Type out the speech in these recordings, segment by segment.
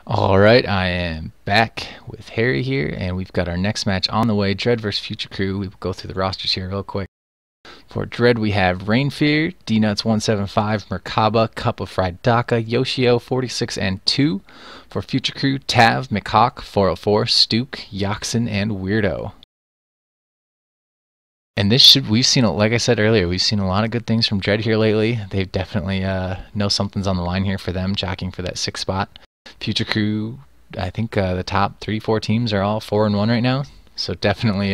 Alright, I am back with Harry here, and we've got our next match on the way, DRED versus Future Crew. We will go through the rosters here real quick. For DRED, we have Rainfear, DNuts175, Merkaba, Cup of Fried Daka, Yoshio 46 and 2. For Future Crew, Tav, McHawk, 404, Stook, Yoxin, and Weirdo. And we've seen, like I said earlier, we've seen a lot of good things from DRED here lately. They definitely know something's on the line here for them, jockeying for that 6th spot. Future Crew, I think the top 3-4 teams are all 4-1 right now. So definitely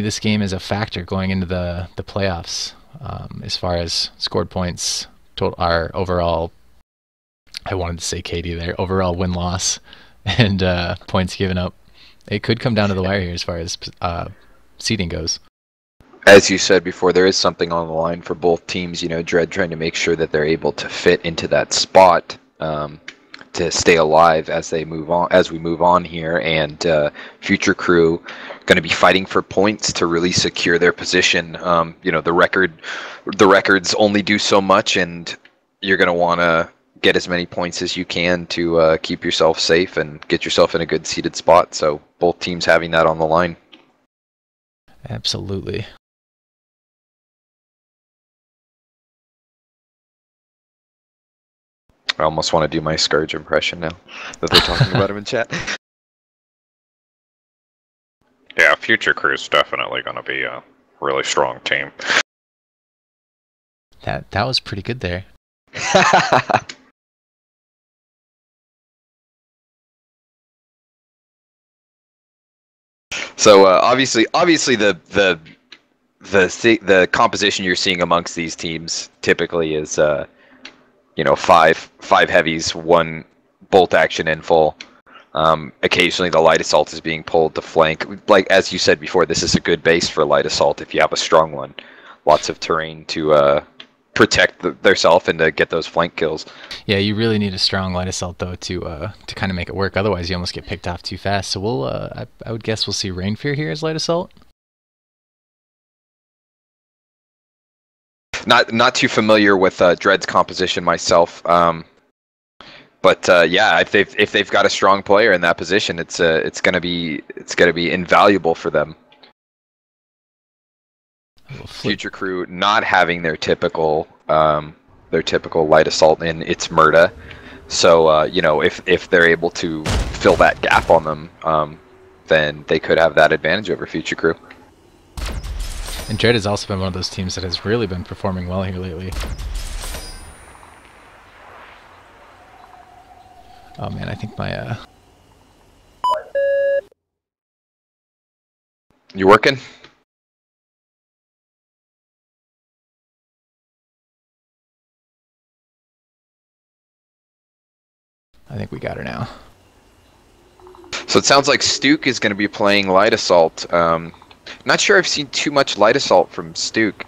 this game is a factor going into the playoffs as far as scored points, our overall, I wanted to say KD there, overall win-loss and points given up. It could come down to the wire here as far as seeding goes. As you said before, there is something on the line for both teams. You know, DRED trying to make sure that they're able to fit into that spot to stay alive as we move on here, and Future Crew going to be fighting for points to really secure their position. You know, the records only do so much, and you're going to want to get as many points as you can to keep yourself safe and get yourself in a good seated spot. So both teams having that on the line. Absolutely. I almost want to do my Scourge impression now that they're talking about him in chat. Yeah, Future Crew is definitely going to be a really strong team. That was pretty good there. So obviously the composition you're seeing amongst these teams typically is you know, five heavies, 1 bolt action in full. Occasionally the light assault is being pulled to flank. Like as you said before, this is a good base for light assault if you have a strong one. Lots of terrain to protect themselves and to get those flank kills. Yeah, you really need a strong light assault though to kind of make it work. Otherwise, you almost get picked off too fast. So we'll I would guess we'll see Rainfear here as light assault. Not too familiar with DRED's composition myself, but yeah, if they've got a strong player in that position, it's gonna be invaluable for them. Future Crew not having their typical light assault in its Murda, so you know, if they're able to fill that gap on them, then they could have that advantage over Future Crew. And DRED has also been one of those teams that has really been performing well here lately. Oh man, I think my You working? I think we got her now. So it sounds like Stook is going to be playing light assault. Not sure I've seen too much light assault from Stook,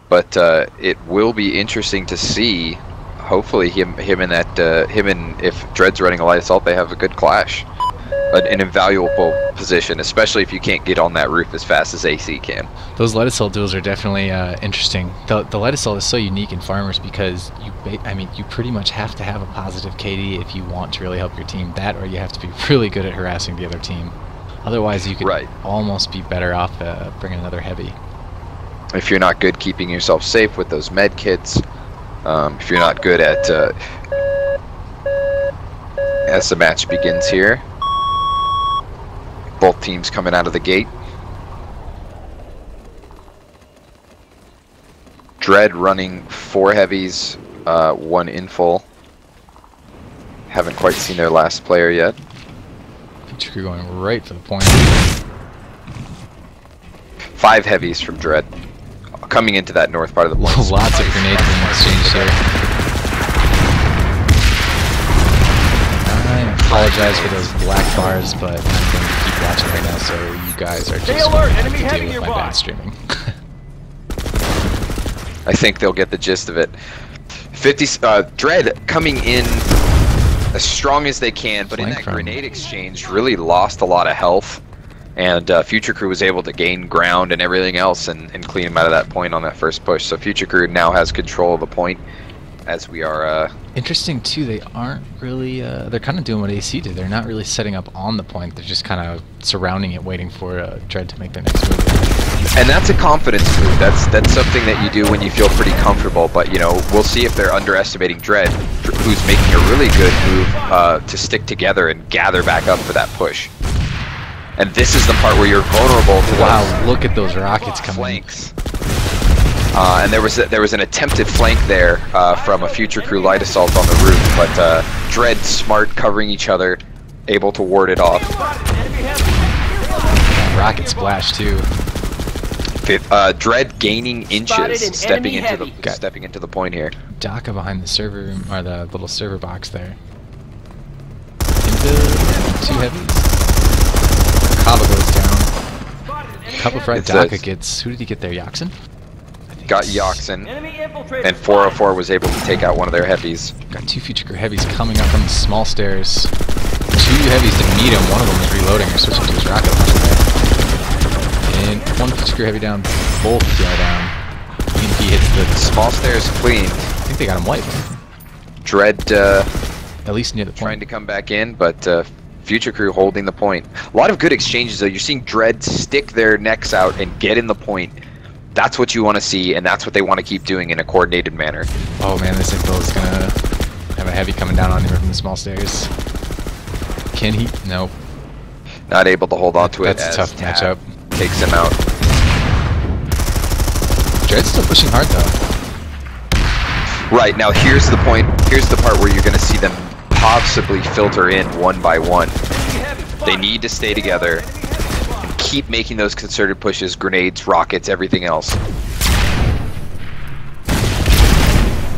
but it will be interesting to see. Hopefully, if DRED's running a light assault, they have a good clash, an invaluable position, especially if you can't get on that roof as fast as AC can. Those light assault duels are definitely interesting. The light assault is so unique in farmers because you pretty much have to have a positive KD if you want to really help your team. That, or you have to be really good at harassing the other team. Otherwise, you could almost be better off bringing another heavy. If you're not good keeping yourself safe with those med kits, if you're not good at as the match begins here, both teams coming out of the gate. DRED running 4 heavies, 1 in full. Haven't quite seen their last player yet. Future Crew going right for the point. 5 heavies from DRED coming into that north part of the place. Lots of grenades being exchanged here. I apologize for those black bars, but I'm going to keep watching right now, so you guys are just going to have to deal with my bad streaming. I think they'll get the gist of it. DRED coming in as strong as they can, but in that grenade exchange really lost a lot of health, and Future Crew was able to gain ground and everything else and clean them out of that point on that first push. So Future Crew now has control of the point as we are. Interesting too. They aren't really. They're kind of doing what AC did. They're not really setting up on the point. They're just kind of surrounding it, waiting for DRED to make their next move. And that's a confidence move. That's something that you do when you feel pretty comfortable. But you know, we'll see if they're underestimating DRED, who's making a really good move to stick together and gather back up for that push. And this is the part where you're vulnerable to wow, look at those rockets coming. Flanks. And there was an attempted flank there from a Future Crew light assault on the roof, but DRED smart covering each other, able to ward it off. Rocket splash too. DRED gaining inches, stepping into the point here. Daka behind the server room, or the little server box there. Into 2 heavies. Kava goes down. Couple fried Daka gets. Who did he get there? Yaxen? Got Yaxen, and 404 was able to take out one of their heavies. Got 2 Future Crew heavies coming up from the small stairs. 2 heavies to meet him. One of them is reloading or switching to his rocket launcher. And 1 Future Crew heavy down, both DI down. He hits the small stairs cleaned. I think they got him wiped. DRED at least near the point. Trying to come back in, but Future Crew holding the point. A lot of good exchanges though. You're seeing DRED stick their necks out and get in the point. That's what you want to see, and that's what they want to keep doing in a coordinated manner. Oh man, this info is gonna have a heavy coming down on him from the small stairs. Can he? Nope. Not able to hold on to it. That's a tough matchup. Takes him out. DRED's still pushing hard though. Right, now here's the point. Here's the part where you're going to see them possibly filter in one by one. They need to stay together. Keep making those concerted pushes, grenades, rockets, everything else.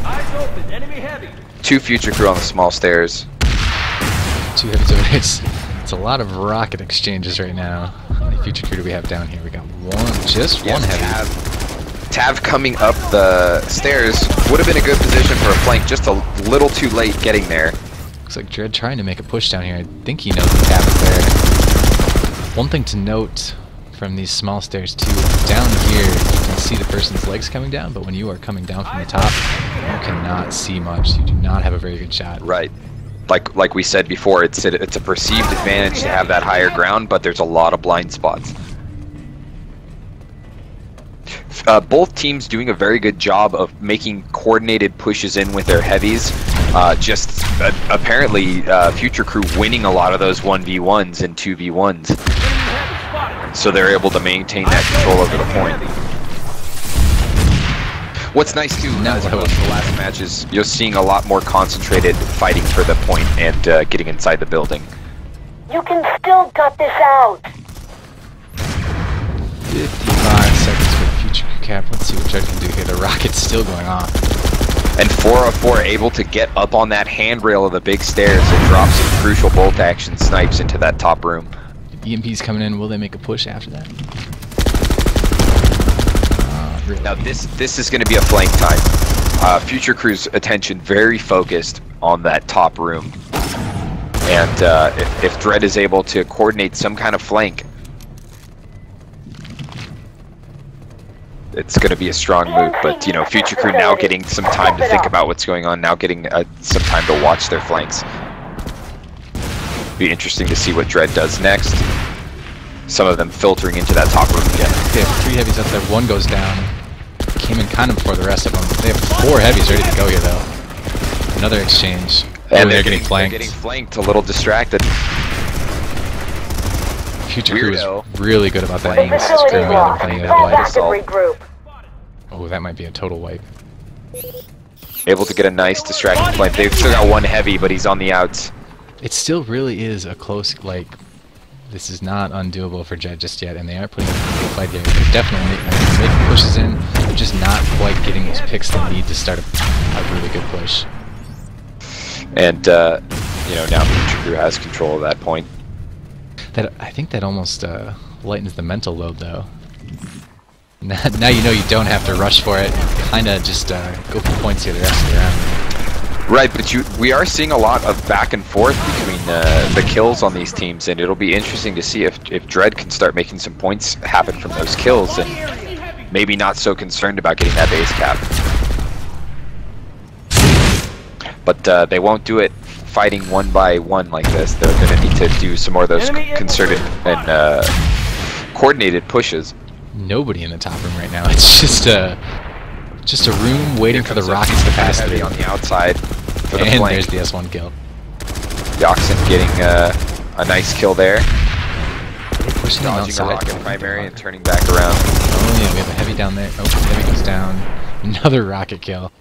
Eyes open, enemy heavy. 2 Future Crew on the small stairs. 2 heavies over there. It's a lot of rocket exchanges right now. How many Future Crew do we have down here? We got one heavy. Tav coming up the stairs would have been a good position for a flank, just a little too late getting there. Looks like DRED trying to make a push down here. I think he knows the Tav is there. One thing to note from these small stairs too, down here you can see the person's legs coming down, but when you are coming down from the top, you cannot see much. You do not have a very good shot. Right. Like we said before, it's a perceived advantage to have that higher ground, but there's a lot of blind spots. Both teams doing a very good job of making coordinated pushes in with their heavies. Apparently Future Crew winning a lot of those 1v1s and 2v1s. So they're able to maintain that control over the point. What's nice too, as opposed to the last matches, you're seeing a lot more concentrated fighting for the point and getting inside the building. You can still cut this out! 55 seconds for the Future Crew cap. Let's see what DRED can do here. The rocket's still going off. And 404 able to get up on that handrail of the big stairs and drop some crucial bolt action snipes into that top room. EMP's coming in. Will they make a push after that? Really. Now this is going to be a flank time. Future Crew's attention very focused on that top room. And if DRED is able to coordinate some kind of flank, it's going to be a strong move. But you know, Future Crew now getting some time to think about what's going on, now getting some time to watch their flanks. Be interesting to see what DRED does next. Some of them filtering into that top room again. They have 3 heavies up there. 1 goes down. Came in kind of before the rest of them. They have 4 heavies ready to go here though. Another exchange. And they're getting flanked. They're getting flanked, a little distracted. Future Crew is really good about that aim. Screwing out their playing Regroup. Oh, that might be a total wipe. Able to get a nice distracting flank. They've still got 1 heavy, but he's on the outs. It still really is a close, like, this is not undoable for Jet just yet, and they are putting a good fight here. They're definitely making pushes in, they're just not quite getting those picks they need to start a really good push. And, you know, now Future Crew has control of that point. I think that almost lightens the mental load, though. Now you know you don't have to rush for it. Kind of just go for points here the rest of the round. Right, but we are seeing a lot of back and forth between the kills on these teams, and it'll be interesting to see if DRED can start making some points happen from those kills, and maybe not so concerned about getting that base cap. but they won't do it fighting one by one like this. They're going to need to do some more of those concerted and coordinated pushes. Nobody in the top room right now. It's just a room waiting for the rockets to pass through. On the outside for the and flank. there's the S1 kill. Yoxin getting a nice kill there. Pushing them Dodging a outside. rocket primary and turning back around. Oh yeah, we have a heavy down there. Oh, heavy goes down. Another rocket kill.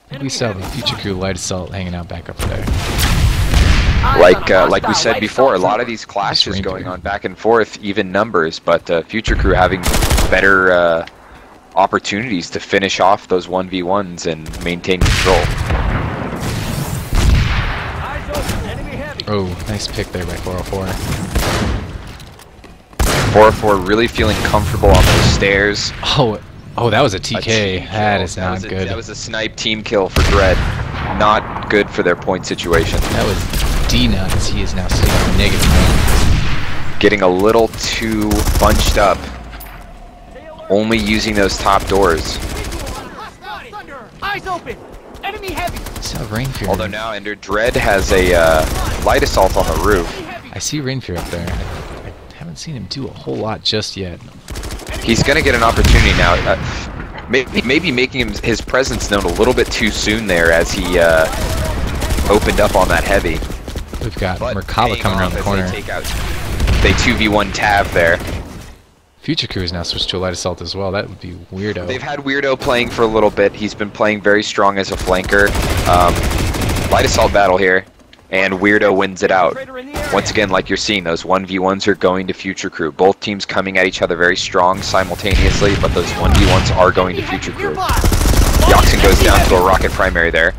I think we still have a Future Crew light assault hanging out back up there. Like we said before, a lot of these clashes going on back and forth, even numbers, but Future Crew having better opportunities to finish off those 1v1s and maintain control. Oh, nice pick there by 404. 404 really feeling comfortable on those stairs. Oh, that was a TK. That is not good. That was a snipe team kill for DRED. Not good for their point situation. That was D-nuts. He is now sitting on negative points. Getting a little too bunched up. Only using those top doors. Eyes open! Enemy heavy! I saw Rainfear. Although now Ender DRED has a light assault on the roof. I see Rainfear up there. I haven't seen him do a whole lot just yet. He's going to get an opportunity now. Maybe making his presence known a little bit too soon there as he opened up on that heavy. We've got Merkava coming around the corner. They 2v1 Tav there. Future Crew is now switched to a light assault as well. That would be Weirdo. They've had Weirdo playing for a little bit. He's been playing very strong as a flanker. Light assault battle here, and Weirdo wins it out. Once again, like you're seeing, those 1v1s are going to Future Crew. Both teams coming at each other very strong simultaneously, but those 1v1s are going to Future Crew. Yoxin goes down to a rocket primary there.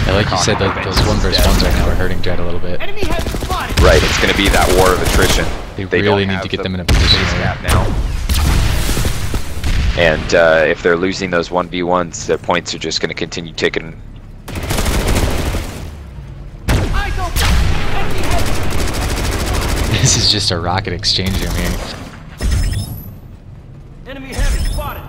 Yeah, like you said, those 1v1s right now are hurting DRED a little bit. Right, it's going to be that war of attrition. They really need to get them in a position now. And if they're losing those 1v1s, their points are just going to continue ticking. This is just a rocket exchange room here. Enemy heavy spotted.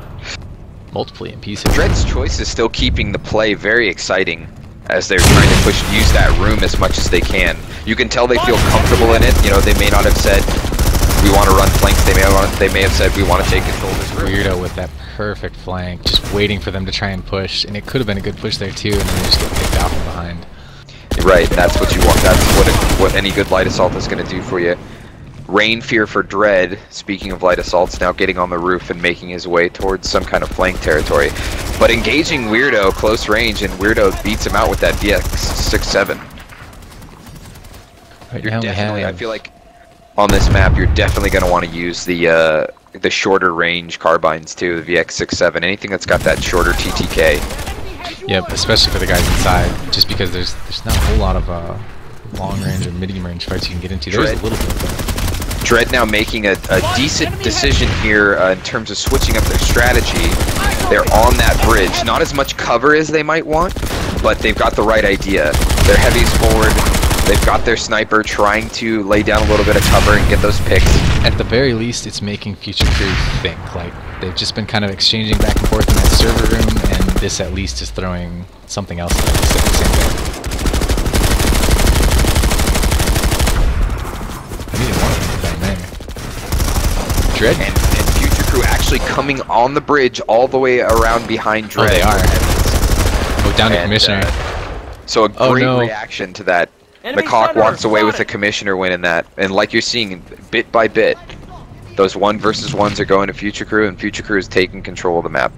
Multiple EMPs. DRED's choice is still keeping the play very exciting as they're trying to use that room as much as they can. You can tell they feel comfortable in it. You know, they may not have said we want to run flanks. They may have said we want to take control of this room. Weirdo with that perfect flank, just waiting for them to try and push, and it could have been a good push there too, and then they just get picked off from behind. Right, that's what you want. That's what any good light assault is going to do for you. Rainfear for DRED, speaking of light assaults, now getting on the roof and making his way towards some kind of flank territory. But engaging Weirdo close range, and Weirdo beats him out with that VX-67. Right You're now definitely, I feel like on this map, you're definitely going to want to use the shorter range carbines too, the VX-67. Anything that's got that shorter TTK. Yep, especially for the guys inside, just because there's not a whole lot of long range or medium range fights you can get into. There's a little bit, but DRED now making a decent decision here in terms of switching up their strategy. They're on that bridge. Not as much cover as they might want, but they've got the right idea. Their heavy's forward. They've got their sniper trying to lay down a little bit of cover and get those picks. At the very least, it's making Future Crew think. Like, they've just been kind of exchanging back and forth in that server room, and this at least is throwing something else at the same time. DRED and Future Crew actually coming on the bridge all the way around behind DRED. Oh, they are. Oh, down to Commissioner. So a great reaction to that. Enemy McCock center, walks away with spotted. a Commissioner win in that. And like you're seeing, bit by bit, those 1v1s are going to Future Crew, and Future Crew is taking control of the map.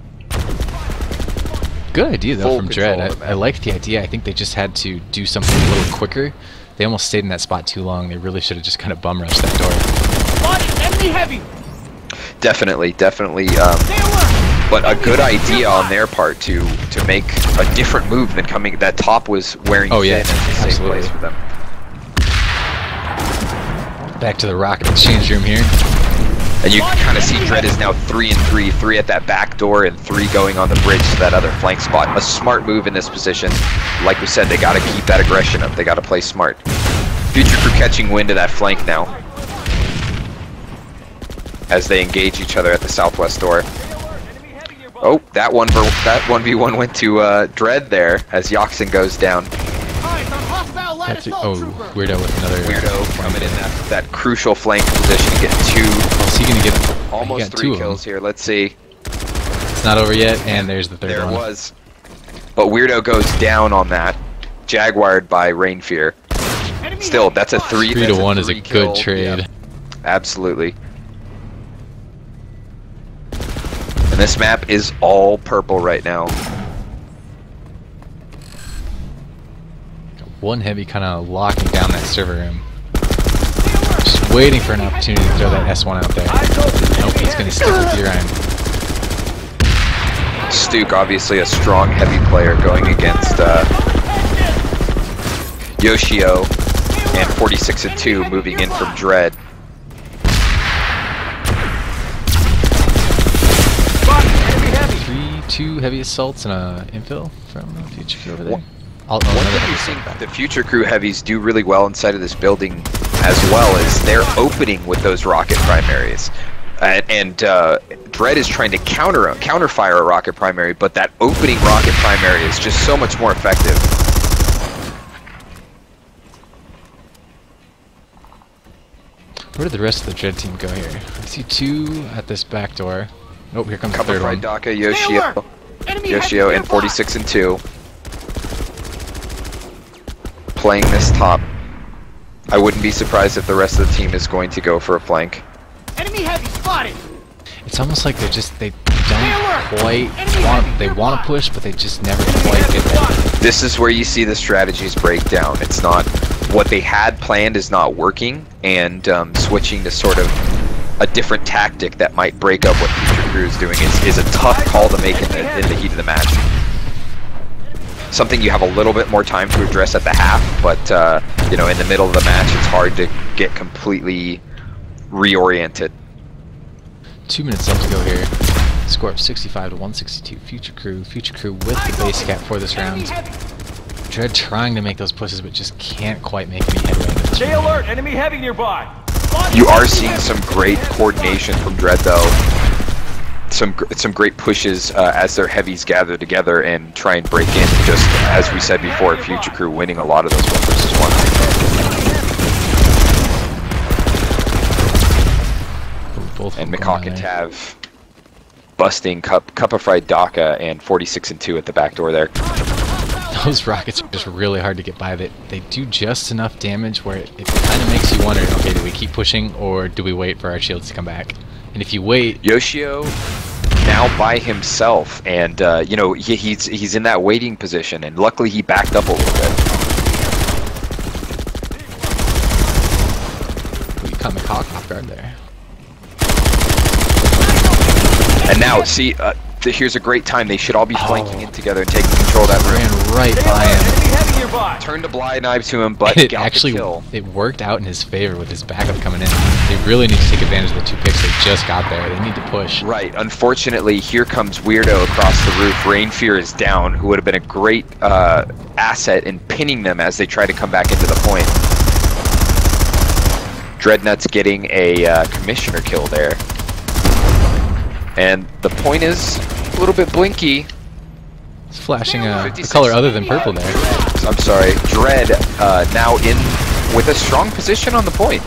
Good idea, though, Full from control DRED. of the I like the idea. I think they just had to do something a little quicker. They almost stayed in that spot too long. They really should have just kind of bum rushed that door. Spotted enemy heavy. Definitely. But a good idea on their part to make a different move than coming. That top was wearing thin in the safe place for them. Back to the rocket exchange room here. And you can kind of see DRED is now 3 and 3, 3 at that back door and 3 going on the bridge to that other flank spot. A smart move in this position. Like we said, they got to keep that aggression up. They got to play smart. Future Crew catching wind of that flank now as they engage each other at the southwest door. Oh, that 1v1 went to Dread there as Yoxin goes down. Eyes on hostile light That's it. assault Oh, trooper. Weirdo with another. Weirdo coming in that crucial flank position to get Oh, is he gonna get almost he got 3 two kills here. Let's see. It's not over yet, and there's the third There it one. was. But Weirdo goes down on that. Jaguared by Rain Fear. Enemy Still, heavy that's a spotted. 3 3 to 1 is a kill. good trade. Yeah, absolutely. And this map is all purple right now. One heavy kind of locking down that server room. Just waiting for an opportunity to throw that S1 out there. Eyes open. Nope, Enemy he's gonna heavy. stick with Urine. Stuke, obviously a strong heavy player going against Yoshio, and 46 and 2 moving in from Dread. Spotted. Enemy heavy. 3-2 heavy assaults and a infill from Future Crew over there. One Another thing heavy you assault think back. the Future Crew heavies do really well inside of this building as well is they're opening with those rocket primaries. And Dread is trying to counterfire a rocket primary, but that opening rocket primary is just so much more effective. Where did the rest of the Dread team go here? I see 2 at this back door. Oh, here comes the Couple third Fried one. Daka, Stay Yoshio, alert. Enemy heavy Yoshio, and nearby. 46 and 2 playing this top. I wouldn't be surprised if the rest of the team is going to go for a flank. Enemy heavy spotted. It's almost like they alert. don't quite Enemy want. heavy They nearby. want to push, but they just never Enemy quite heavy get there. spotted. This is where you see the strategies break down. It's not what they had planned is not working, and switching to sort of a different tactic that might break up what Future Crew is doing is a tough call to make in the heat of the match. Something you have a little bit more time to address at the half, but you know, in the middle of the match, it's hard to get completely reoriented. 2 minutes left to go here. Score of 65 to 162. Future Crew with the base cap for this Enemy round. heavy. Dread trying to make those pushes, but just can't quite make any headway. in this Stay round. alert. Enemy heavy nearby. Spotted. You are Enemy seeing heavy. some great coordination from Dread, though. Some great pushes as their heavies gather together and try and break in. Just as we said before, Future Crew winning a lot of those 1 versus 1s. Ooh, both And of them going Mikak and down there. Tav busting Cup of Fried Daka and 46 and 2 at the back door there. Those rockets are just really hard to get by. They do just enough damage where it kind of makes you wonder, okay, do we keep pushing or do we wait for our shields to come back? And if you wait, Yoshio now by himself, and you know, he's in that waiting position, and luckily he backed up a little bit. you caught Mikak off guard there. And now, see, here's a great time. They should all be flanking in together and taking control of that room. Ran right Stay by alert. him. Enemy heavy nearby. Turned a blind eye to him, but It got actually the kill. it worked out in his favor with his backup coming in. They really need to take advantage of the 2 picks they just got there. They need to push. Right. Unfortunately, here comes Weirdo across the roof. Rain Fear is down, who would have been a great asset in pinning them as they try to come back into the point. Dreadnoughts getting a commissioner kill there. And the point is a little bit blinky. It's flashing a 56. color other than purple there. I'm sorry. Dread now in with a strong position on the point.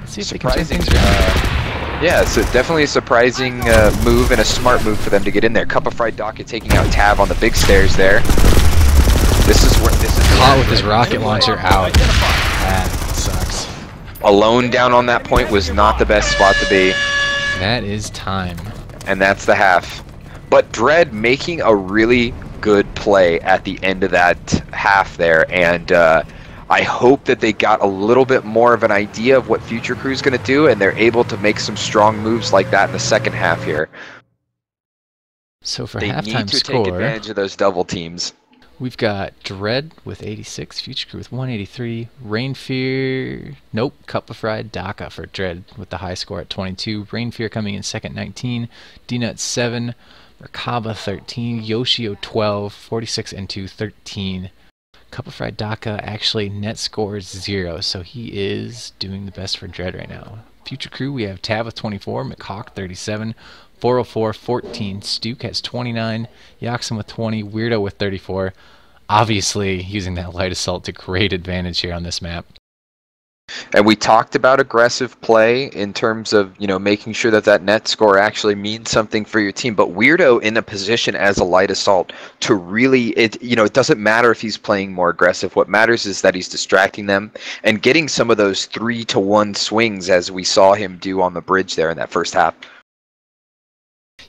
Let's see if they can turn Surprising. things around. Yeah, it's definitely a surprising move and a smart move for them to get in there. Cup of Fried Daka taking out Tav on the big stairs there. This is Caught where with his Enemy rocket launcher nearby. out. Identified. That sucks. alone down on that point was not the best spot to be, That is time. and that's the half. But Dread making a really good play at the end of that half there, and I hope that they got a little bit more of an idea of what Future Crew's going to do, and they're able to make some strong moves like that in the second half here. So for They halftime need to score, take advantage of those double teams. we've got Dread with 86, Future Crew with 183, Rain Fear, nope, Cup of Fried Daka for Dread with the high score at 22, Rain Fear coming in second, 19, D-Nut 7, Merkaba 13, Yoshio 12, 46 and 2, 13. Cup of Fried Daka actually net scores 0, so he is doing the best for Dread right now. Future Crew, we have Tav with 24, McHawk 37, 404, 14. Stuke has 29. Yaxon with 20. Weirdo with 34. Obviously using that light assault to great advantage here on this map. And we talked about aggressive play in terms of, you know, making sure that that net score actually means something for your team. But Weirdo in a position as a light assault to really, it doesn't matter if he's playing more aggressive. What matters is that he's distracting them and getting some of those 3-to-1 swings as we saw him do on the bridge there in that first half.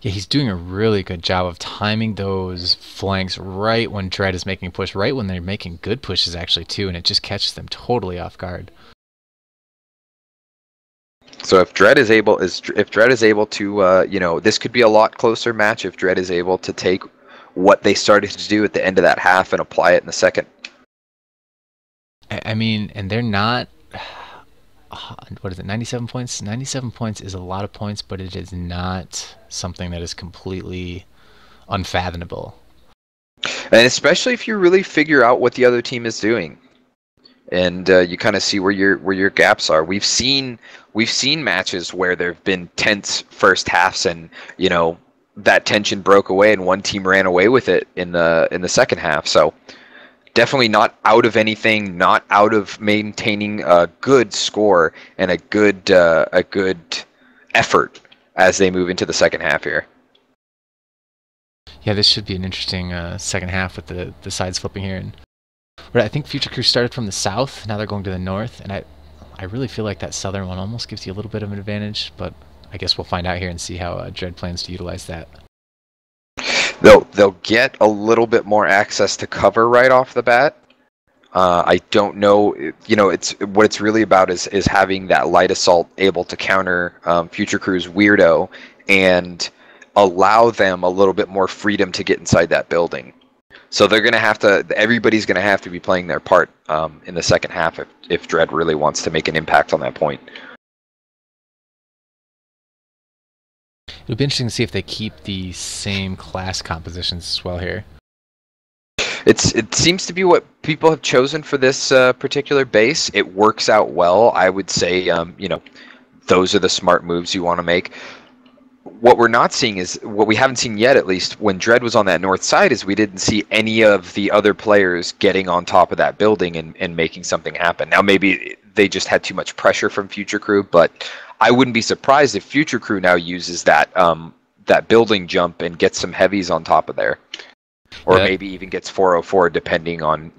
Yeah, he's doing a really good job of timing those flanks right when DRED is making a push, right when they're making good pushes actually too, and it just catches them totally off guard. So if DRED is able, to, this could be a lot closer match if DRED is able to take what they started to do at the end of that half and apply it in the second. I mean, and they're not, what is it, 97 points? 97 points is a lot of points, but it is not something that is completely unfathomable. And especially if you really figure out what the other team is doing. And you kind of see where your gaps are. We've seen matches where there've been tense first halves, and that tension broke away, and one team ran away with it in the second half. So definitely not out of anything, not out of maintaining a good score and a good effort as they move into the second half here. Yeah, this should be an interesting second half with the sides flipping here. But I think Future Crew started from the south, now they're going to the north, and I really feel like that southern one almost gives you a little bit of an advantage, but I guess we'll find out here and see how DRED plans to utilize that. They'll get a little bit more access to cover right off the bat. I don't know, what it's really about is having that light assault able to counter Future Crew's Weirdo and allow them a little bit more freedom to get inside that building. So they're going to have to, everybody's going to have to be playing their part in the second half if DRED really wants to make an impact on that point. It'll be interesting to see if they keep the same class compositions as well here. It seems to be what people have chosen for this particular base. It works out well. I would say, those are the smart moves you want to make. What we're not seeing is, what we haven't seen yet, at least when DRED was on that north side, is we didn't see any of the other players getting on top of that building and making something happen. Now maybe they just had too much pressure from Future Crew, but I wouldn't be surprised if Future Crew now uses that that building jump and gets some heavies on top of there. Or maybe even gets 404, depending on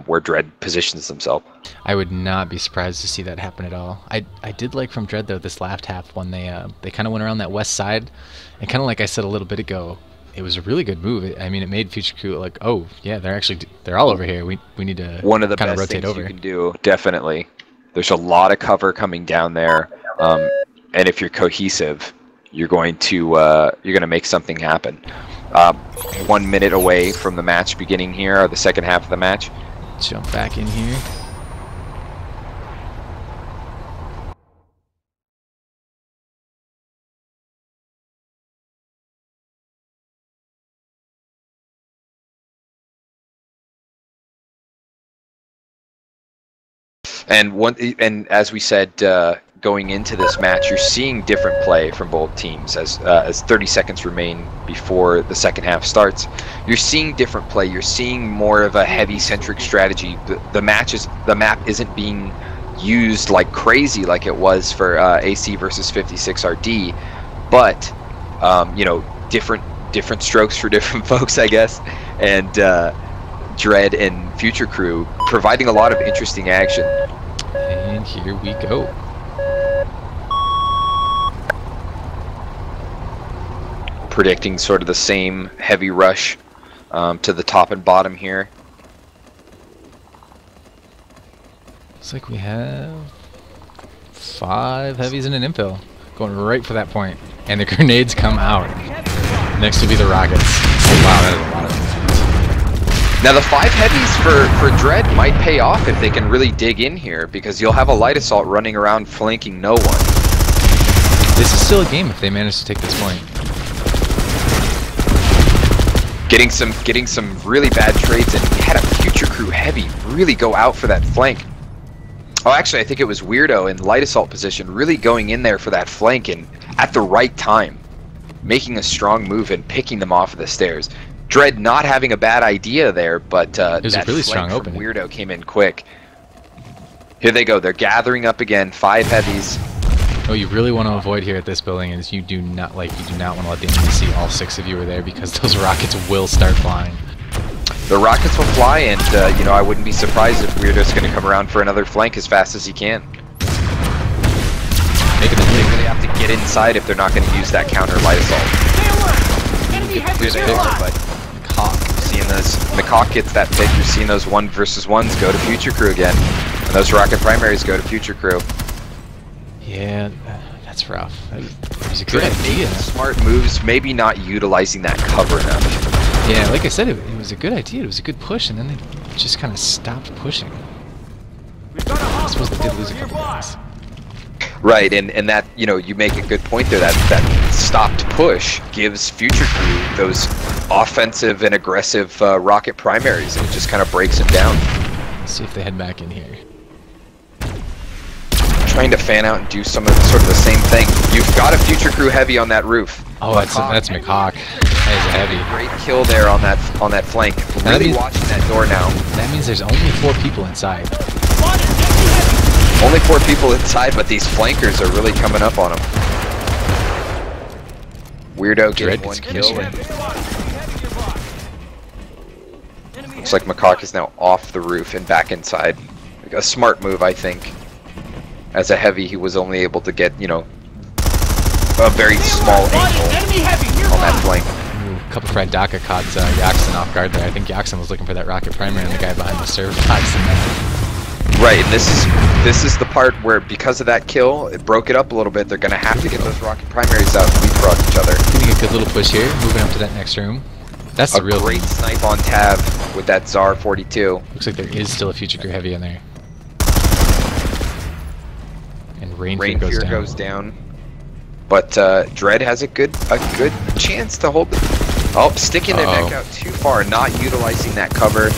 where DRED positions themselves. I would not be surprised to see that happen at all. I did like from DRED though this last half when they kind of went around that west side, and kind of like I said a little bit ago, it was a really good move. I mean, it made Future Crew like, oh yeah, they're all over here. We need to one of the kind of best rotate things over. you can do, definitely. There's a lot of cover coming down there, and if you're cohesive, you're going to make something happen. 1 minute away from the match beginning here, or the second half of the match. Jump back in here. And as we said, going into this match, you're seeing different play from both teams as 30 seconds remain before the second half starts. You're seeing different play. You're seeing more of a heavy-centric strategy. The map isn't being used like crazy like it was for AC versus 56RD, but different strokes for different folks, I guess. And DRED and Future Crew providing a lot of interesting action. And here we go. Predicting sort of the same heavy rush to the top and bottom here. Looks like we have 5 heavies and an impel going right for that point, and the grenades come out. Next will be the rockets. Wow, that is a lot of grenades. Now the 5 heavies for DRED might pay off if they can really dig in here, because you'll have a light assault running around flanking no one. This is still a game if they manage to take this point. Getting some really bad trades, and we had a Future Crew heavy really go out for that flank. Oh, actually, I think it was Weirdo in light assault position, really going in there for that flank and at the right time. making a strong move and picking them off of the stairs. DRED not having a bad idea there, but It was a that really flank strong from opening. Weirdo came in quick. Here they go. They're gathering up again. 5 heavies. What you really want to avoid here at this building is you do not want to let the enemy see all 6 of you are there, because those rockets will start flying. The rockets will fly, and you know, I wouldn't be surprised if Weirdo's going to come around for another flank as fast as he can. Making They the really have to get inside if they're not going to use that counter light assault. Stay alert! Enemy heavy Here they nearby! are, but McHawk, seeing this, McHawk gets that pick. You're seeing those 1 versus 1s go to Future Crew again, and those rocket primaries go to Future Crew. Yeah, that's rough. It was a good DRED idea. making smart moves, maybe not utilizing that cover enough. Yeah, like I said, it was a good idea. It was a good push, and then they just kind of stopped pushing. We've got a I suppose hostile they did lose a soldier couple nearby. guys. Right, and that, you know, you make a good point there, that stopped push gives Future Crew those offensive and aggressive rocket primaries, and it just kind of breaks them down. Let's see if they head back in here. Trying to fan out and do some of sort of the same thing. You've got a Future Crew heavy on that roof. Oh, that's McHawk. That is a heavy. Great kill there on that flank. That Really means- watching that door now. That means there's only 4 people inside. Spotted enemy heavy! Only 4 people inside, but these flankers are really coming up on him. Weirdo DRED getting 1 gets kill. commissioned. And Enemy nearby! Enemy looks like McHawk is now off the roof and back inside. Like a smart move, I think. As a heavy, he was only able to get, you know, a very small Spotted angle enemy heavy on that nearby! flank. Ooh, a couple fried Daka caught Yaxon off guard there. I think Yaxon was looking for that rocket primary, and the guy behind the serve box. Right, and this is the part where, because of that kill, it broke it up a little bit. They're gonna have to get those rocket primaries out and leapfrog each other. Getting a good little push here, moving up to that next room. That's A the real great thing. snipe on Tab with that Tsar 42. Looks like there is still a Future Crew heavy in there. And Rain Rain Fear Fear goes goes down. down. But DRED has a good chance to hold. Oh, sticking their neck out too far, not utilizing that cover.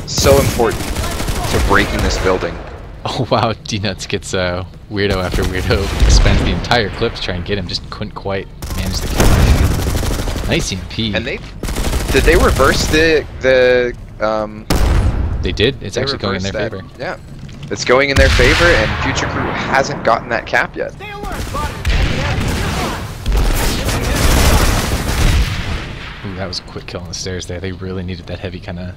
So important to breaking this building. Oh wow, D-Nuts gets Weirdo after Weirdo spends the entire clip to try and get him, just couldn't quite manage the kill. Nice EMP. And did they reverse the They did. It's they actually going in their reversed favor. that. Yeah. It's going in their favor, and Future Crew hasn't gotten that cap yet. Stay alert! Spotted enemy heavy nearby! Ooh, that was a quick kill on the stairs there. They really needed that heavy kind of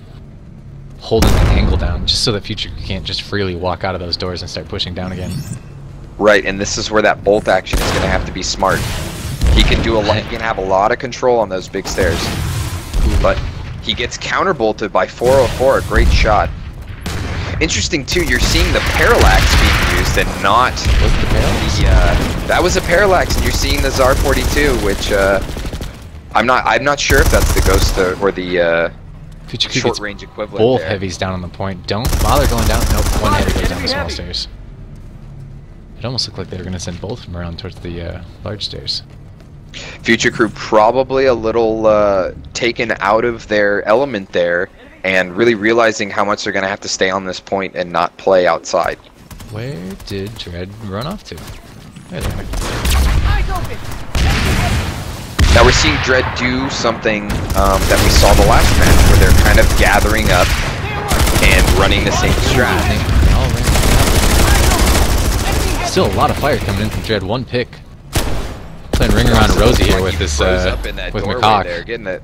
holding the angle down, just so that Future can't just freely walk out of those doors and start pushing down again. Right, and this is where that bolt action is going to have to be smart. He can do a lot. He can have a lot of control on those big stairs, but he gets counter bolted by 404. A great shot. Interesting too. You're seeing the parallax being used and not Was it the parallax? that was a parallax, and you're seeing the Tsar 42, which I'm not sure if that's the Ghost or the Future Crew short gets range equivalent. both there. heavies down on the point. Don't bother going down. Nope, one heavy goes down the small stairs. It almost looked like they were going to send both of them around towards the large stairs. Future Crew probably a little taken out of their element there, and really realizing how much they're going to have to stay on this point and not play outside. Where did DRED run off to? There they are. Eyes open! Enemy heavy! Now we're seeing DRED do something that we saw the last match, where they're kind of gathering up and running the same strat. Still a lot of fire coming in from DRED. One pick. Playing ring around Rosie here with this up in that with doorway McHawk. there, getting it.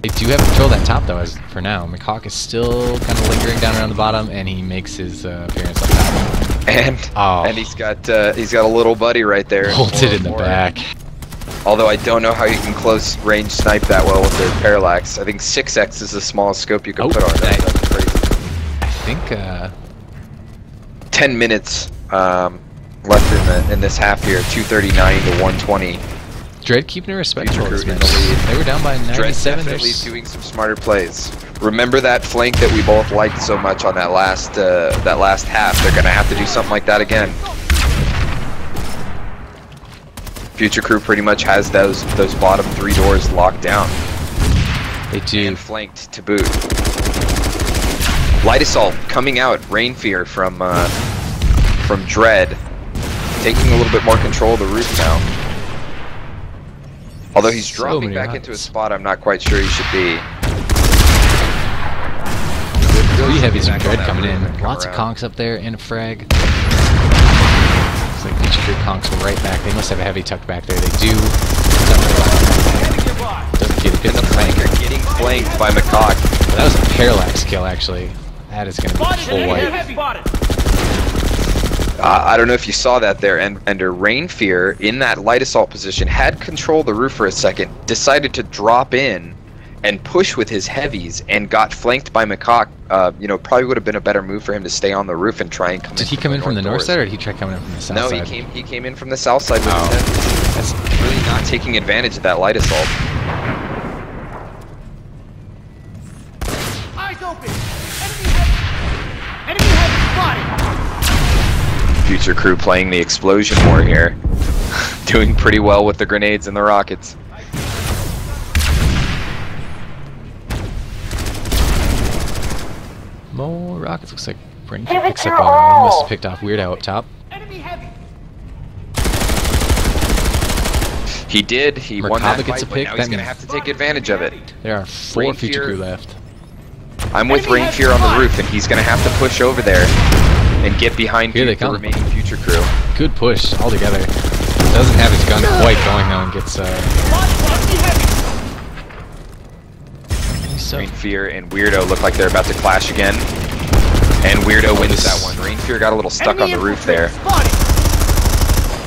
They do have control of that top though, as for now. McHawk is still kind of lingering down around the bottom, and he makes his appearance on top. And he's got a little buddy right there. Bolted in the back. Although I don't know how you can close range snipe that well with the parallax. I think 6x is the smallest scope you can put on that. That's crazy. I think 10 minutes left in this half here. 239 to 120. DRED keeping it respectable. Future This Crew in match. the lead. They were down by DRED 97. definitely There's- doing some smarter plays. Remember that flank that we both liked so much on that last half. They're gonna have to do something like that again. Future Crew pretty much has those bottom 3 doors locked down They do. and flanked to boot. Light Assault coming out. Rain Fear from DRED, taking a little bit more control of the roof now. Although he's So dropping many back rockets. into a spot I'm not quite sure he should be. 3 heavies from Back on DRED that coming roof in. and come Lots of around. conks up there and a frag. Looks like Future Crew conks were right back. They must have a heavy tucked back there. They do. Heavy nearby. Doesn't get a good And the flanker getting flanked by McCock. That was a parallax kill, actually. That is going to be Spotted. full Enemy white. heavy. Spotted. I don't know if you saw that there, and under Rain Fear, in that light assault position, had control of the roof for a second, decided to drop in and push with his heavies, and got flanked by McCock. You know, probably would have been a better move for him to stay on the roof and try and come Did he come in from the north doors. side, or did he try coming in from the south No, side? he came in from the south side with Oh. his heavies. That's really not taking advantage of that light assault. Eyes open. Enemy heavy spotted. Future Crew playing the explosion war here. Doing pretty well with the grenades and the rockets. More rockets. Looks like Brain Give it picks up your on him. all. Must have picked off Weirdo up top. Enemy heavy. He did. He won that Merkaba gets fight, a but pick. now That he's going to means- have to take advantage of it. There are 4 Rain Future Fear- Crew left. I'm with Enemy Rain has Fear on the spotted. roof, and he's going to have to push over there and get behind Here they the come. remaining Future Crew. Good push all together. Doesn't have his gun quite going though, and gets Spotted. Enemy heavy. so Rain Fear and Weirdo look like they're about to clash again. And Weirdo wins that one. Rain Fear got a little stuck on Enemy the roof there. infiltrator Spotted.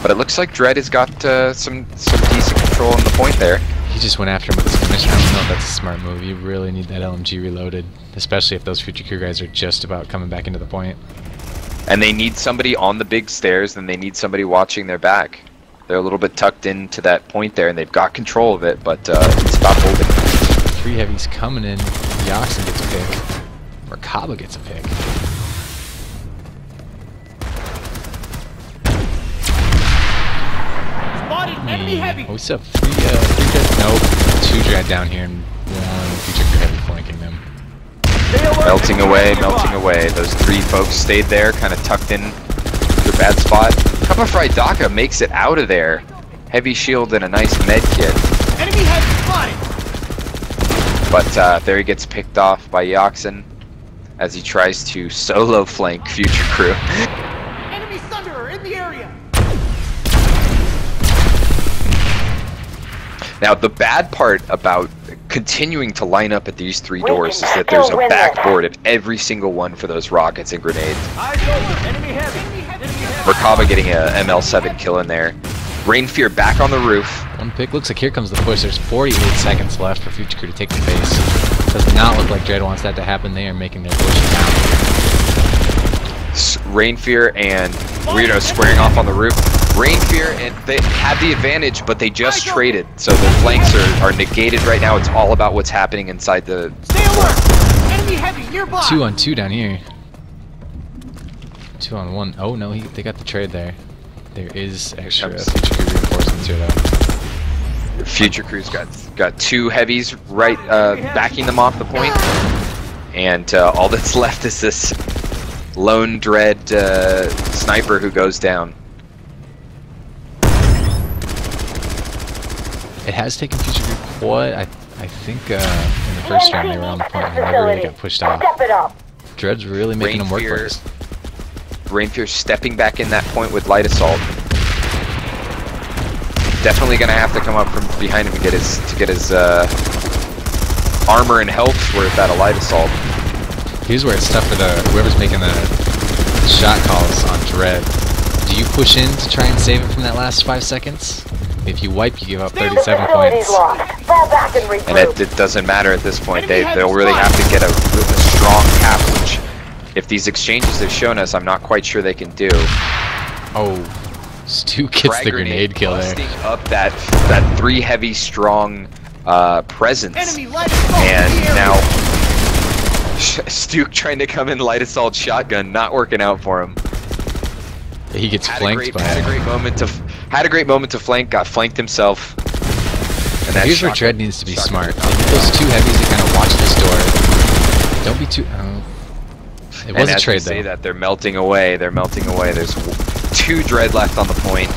But it looks like DRED has got some decent control on the point there. he just went after him with his commission. I don't know if that's a smart move. You really need that LMG reloaded, especially if those Future Crew guys are just about coming back into the point. And they need somebody on the big stairs, and they need somebody watching their back. They're a little bit tucked into that point there, and they've got control of it, but it's about holding. 3 heavies coming in. Yoxin gets a pick. Merkaba gets a pick. Spotted. Enemy heavy. Oh, we still have 3 DRED. Nope. 2 DRED down here, and 1 Future Crew heavy flanking them. Stay alert. Melting Enemy away, heavy melting nearby. away. Those 3 folks stayed there, kind of tucked in their bad spot. Kappa Fry Daka makes it out of there. Heavy shield and a nice med kit. Enemy heavy spotted. But there he gets picked off by Yoxin as he tries to solo flank Future Crew. Enemy Thunderer in the area. Now, the bad part about continuing to line up at these 3 We doors is can that there's still a win this. backboard at every single one for those rockets and grenades. Eyes open. Enemy heavy. Enemy heavy. Merkaba getting a ML7 kill in there. Rain Fear back on the roof. 1 pick. Looks like here comes the push. There's 48 seconds left for Future Crew to take the base. Does not look like DRED wants that to happen. They are making their push now. Rain Fear and Weirdo squaring off on the roof. Rain Fear, and they had the advantage, but they just traded. So the flanks are negated right now. It's all about what's happening inside the... Stay alert. Enemy heavy nearby. 2 on 2 down here. 2 on 1. Oh no, they got the trade there. There is extra Comes- Future Crew reinforcements here though. Future Crew's got 2 heavies right backing them off the point. And all that's left is this lone DRED sniper who goes down. It has taken Future Crew quite. I think in the first round they were on the point and never really got pushed off. Step it up. DRED's really making them work for Fear- us. Rain Fear stepping back in that point with light assault. Definitely gonna have to come up from behind him to get his armor and health worth out of light assault. Here's where it's tough for whoever's making the shot calls on DRED. Do you push in to try and save him from that last 5 seconds? If you wipe, you give up 37 Facility's points. lost. Fall back and regroup. And it doesn't matter at this point. They'll really have to get a strong cap, which, if these exchanges have shown us, I'm not quite sure they can do. Oh, Stu gets Frag the grenade kill there. busting up that 3 heavy strong presence. Enemy light assault And in the area. now Stu trying to come in light assault shotgun, not working out for him. He gets flanked by Had a great moment to flank, got flanked himself. And that Here's where shotgun- DRED needs to be shotgun- smart. Those 2 heavies that kind of watch this door. Don't be too... it was And a as trade we say though. that, they're melting away. They're melting away. There's 2 DRED left on the point.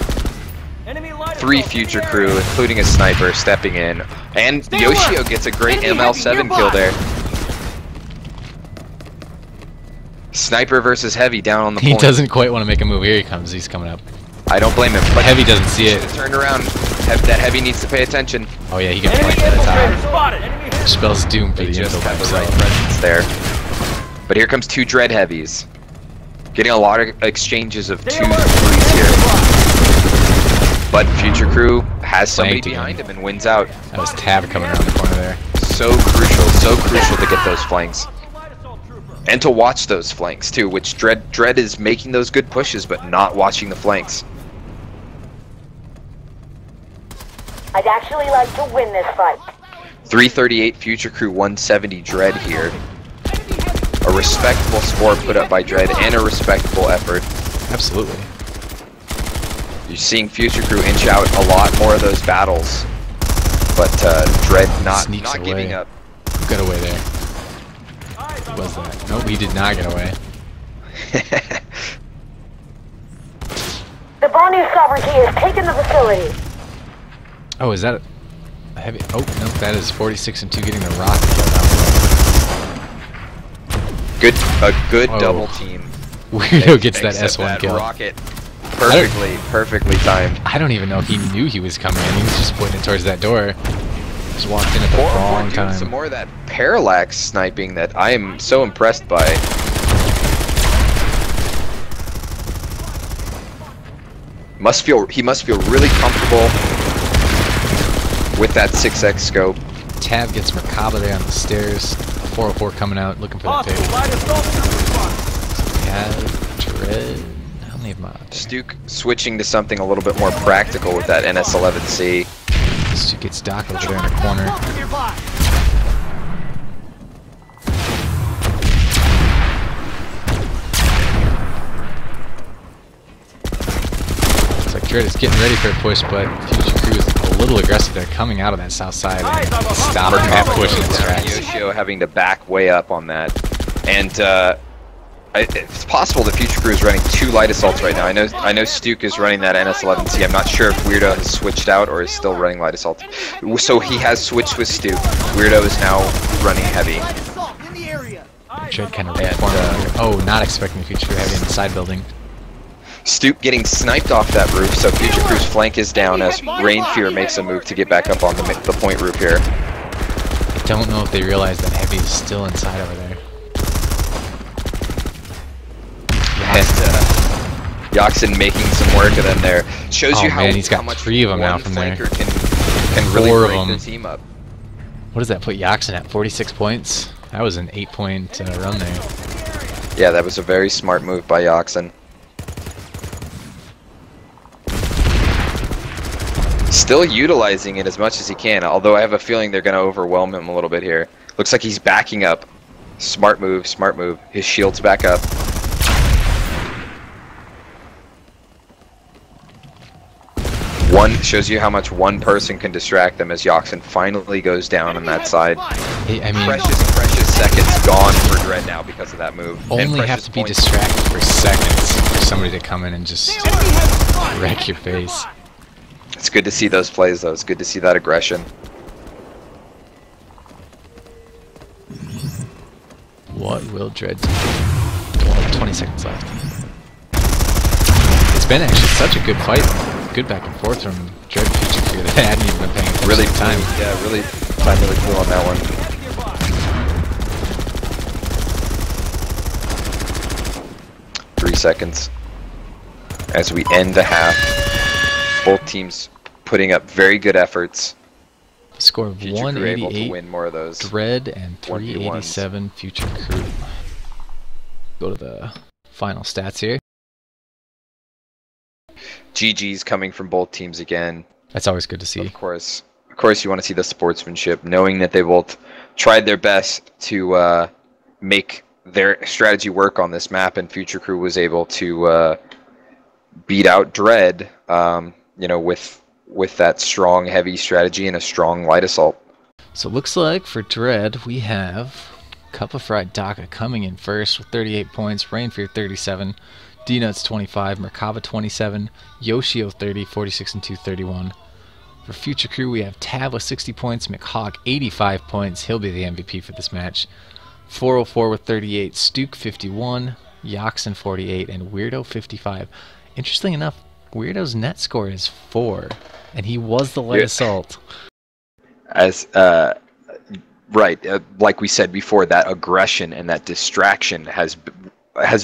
Enemy light 3 Future Crew, including a sniper, stepping in. And Yoshio gets a great ML7 kill there. Sniper versus Heavy down on the point. He doesn't quite want to make a move. Here he comes. He's coming up. I don't blame him. But Heavy doesn't see it. Turned around. That Heavy needs to pay attention. Oh yeah, he got Enemy flanked at the infiltrator top. spotted. Which spells doom for They the just info by have the right himself. presence there. But here comes 2 Dread Heavies. Getting a lot of exchanges of 2s and 3s here. But Future Crew has somebody Flanked again. behind him and wins out. That was Tab coming around the corner there. So crucial to get those flanks. And to watch those flanks too, which Dread is making those good pushes, but not watching the flanks. I'd actually like to win this fight. 338 Future Crew, 170 Dread here. A respectable score put up by Dread and a respectable effort. Absolutely. You're seeing Future Crew inch out a lot more of those battles, but Dread not Sneaks giving away. up. Who got away there? Who was that? Nope, he did not get away. The Banu sovereignty has taken the facility. Oh, is that a Heavy? Oh, no, that is 46 and 2 getting the rocket kill down A good Oh. double team. below. Weirdo gets that Except S1 kill. Rocket. Perfectly timed. I don't even know if he knew he was coming in. He was just pointing towards that door. Just walked in at the wrong Doing time. some more of that parallax sniping that I am so impressed by. He must feel really comfortable with that 6x scope. Tab gets Merkaba there on the stairs. 404 coming out, looking for that Hostile pig. light assault trooper spotted. We have Dread. How many of them out there? Stuke switching to something a little bit more practical with that NS11C. Stu gets Doc over there in the corner. Hostile nearby. Looks like Dread is getting ready for a push, but Future Crew is a little aggressive. They're coming out of that south side and stopping that push in its tracks. Yoshio having to back way up on that. And it's possible the Future Crew is running 2 light assaults right now. I know Stuke is running that NS11C. I'm not sure if Weirdo has switched out or is still running light assault. So he has switched with Stuke. Weirdo is now running heavy. Light assault in the area. Dread kind of reformed. Oh, not expecting Future Crew heavy in the side building. Stuke getting sniped off that roof, so Future Crew's flank is down as Rain Fear makes a move to get back up on the point roof here. I don't know if they realize that heavy is still inside over there. And Yaxin making some work of them there. Shows Oh, you how, man, he's got how much 3 of them now one from there. flanker can really 4 of break them. the team up. What does that put Yaxin at? 46 points? That was an 8-point run there. Yeah, that was a very smart move by Yaxin. Still utilizing it as much as he can, although I have a feeling they're going to overwhelm him a little bit here. Looks like he's backing up. Smart move, smart move. His shield's back up. One shows you how much one person can distract them as Yaxin finally goes down on that side. Hey, I mean, Precious seconds gone for Dread now because of that move. And only have precious to be points. distracted for seconds for somebody to come in and just Enemy heavy spotted. wreck your face. It's good to see those plays though. It's good to see that aggression. What will Dread do? Well, 20 seconds left. It's been actually such a good fight. Good back and forth from Dread Future Crew that I hadn't even been paying attention Really to the time. Yeah, really cool on that one. Nearby. 3 seconds. As we end the half. Both teams putting up very good efforts. Score of Future Crew able to 188 win more of those. Dread and 1v1s. 387 Future Crew. Go to the final stats here. GG's coming from both teams again. That's always good to see. Of course, you want to see the sportsmanship, knowing that they both tried their best to make their strategy work on this map, and Future Crew was able to beat out Dread, you know, with that strong heavy strategy and a strong light assault. So it looks like for Dread we have Cup of Fried Daka coming in first with 38 points, Rainfear 37, D-Nuts 25, Merkava 27, Yoshio 30, 46 and 2, 31. For Future Crew, we have Tav with 60 points, McHawk 85 points. He'll be the MVP for this match. 404 with 38, Stuke 51, Yoxin 48, and Weirdo 55. Interestingly enough, Weirdo's net score is 4, and he was the light assault. As right, like we said before, that aggression and that distraction has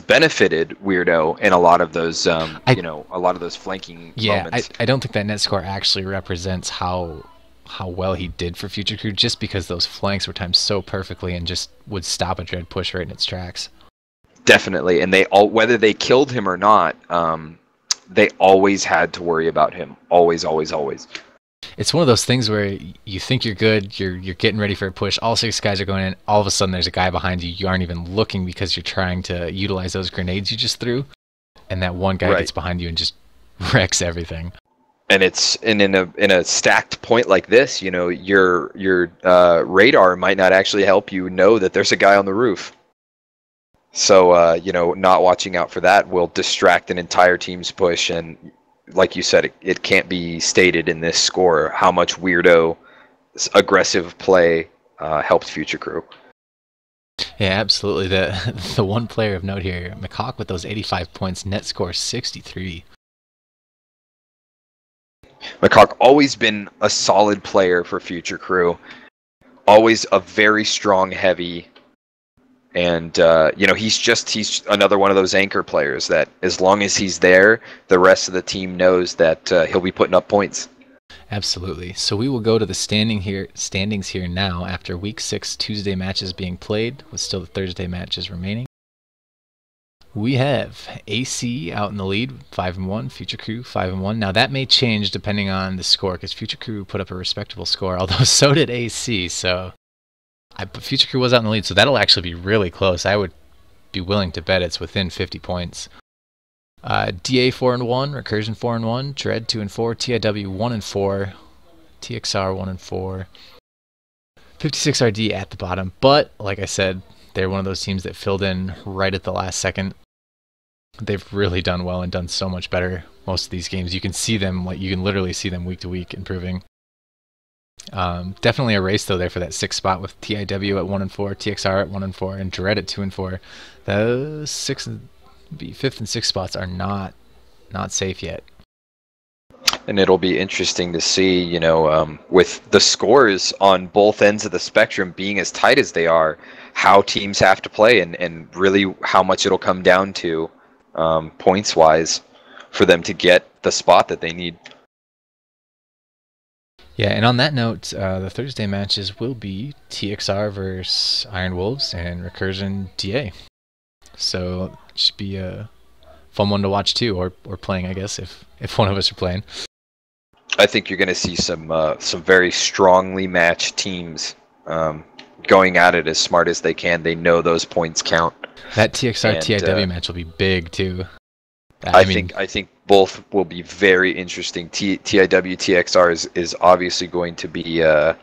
benefited Weirdo in a lot of those, a lot of those flanking moments. I don't think that net score actually represents how well he did for Future Crew, just because those flanks were timed so perfectly and just would stop a Dread push right in its tracks. Definitely, and whether they killed him or not, they always had to worry about him. Always, always, always. It's one of those things where you think you're good, you're getting ready for a push, all 6 guys are going in, all of a sudden there's a guy behind you, you aren't even looking because you're trying to utilize those grenades you just threw, and that one guy gets behind you and just wrecks everything. And in a stacked point like this, your radar might not actually help you know that there's a guy on the roof. So not watching out for that will distract an entire team's push, and like you said, it can't be stated in this score how much Weirdo aggressive play helped Future Crew. Yeah, absolutely. The one player of note here, McHawk with those 85 points, net score 63. McHawk always been a solid player for Future Crew, always a very strong heavy, and he's another one of those anchor players that as long as he's there, the rest of the team knows that he'll be putting up points. Absolutely. So we will go to the standings here now after Week 6 Tuesday matches being played, with still the Thursday matches remaining. We have AC out in the lead, 5-1, Future Crew 5-1. Now that may change depending on the score, because Future Crew put up a respectable score, although so did AC, so Future Crew was out in the lead, so that'll actually be really close. I would be willing to bet it's within 50 points. DA 4-1, Recursion 4-1, DRED 2-4, TIW 1-4, TXR 1-4, 56RD at the bottom. But like I said, they're one of those teams that filled in right at the last second. They've really done well and done so much better most of these games. You can see them, you can literally see them week to week improving. Definitely a race though there for that 6th spot, with TIW at 1-4, TXR at 1-4, and DRED at 2-4. Those 5th and 6th spots are not safe yet. And it'll be interesting to see, with the scores on both ends of the spectrum being as tight as they are, how teams have to play, and really how much it'll come down to points wise for them to get the spot that they need. Yeah, and on that note, the Thursday matches will be TXR versus Iron Wolves and Recursion DA. So it should be a fun one to watch too, or playing, I guess, if one of us are playing. I think you're going to see some very strongly matched teams going at it as smart as they can. They know those points count. That TXR TIW match will be big too. I think both will be very interesting. TIW TXR is obviously going to be a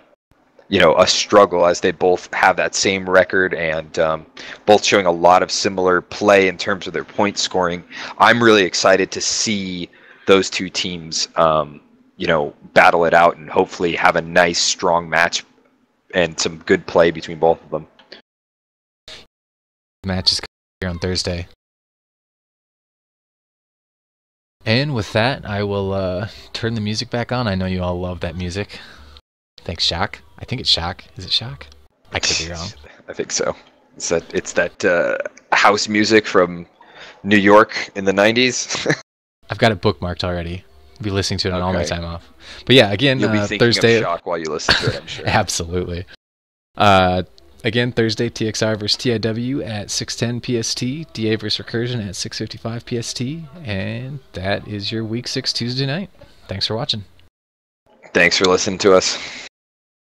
struggle, as they both have that same record and both showing a lot of similar play in terms of their point scoring. I'm really excited to see those two teams battle it out and hopefully have a nice strong match and some good play between both of them. Match is here on Thursday. And with that, I will turn the music back on. I know you all love that music. Thanks, Shock. I think it's Shock. Is it Shock? I could be wrong. I think so. It's that house music from New York in the 90s. I've got it bookmarked already. I'll be listening to it on all my time off. But yeah, again, you'll be thinking Thursday. Of Shock while you listen to it, I'm sure. Absolutely. Again, Thursday, TXR versus TIW at 6:10 PST, DA versus Recursion at 6:55 PST, and that is your Week 6 Tuesday night. Thanks for watching. Thanks for listening to us.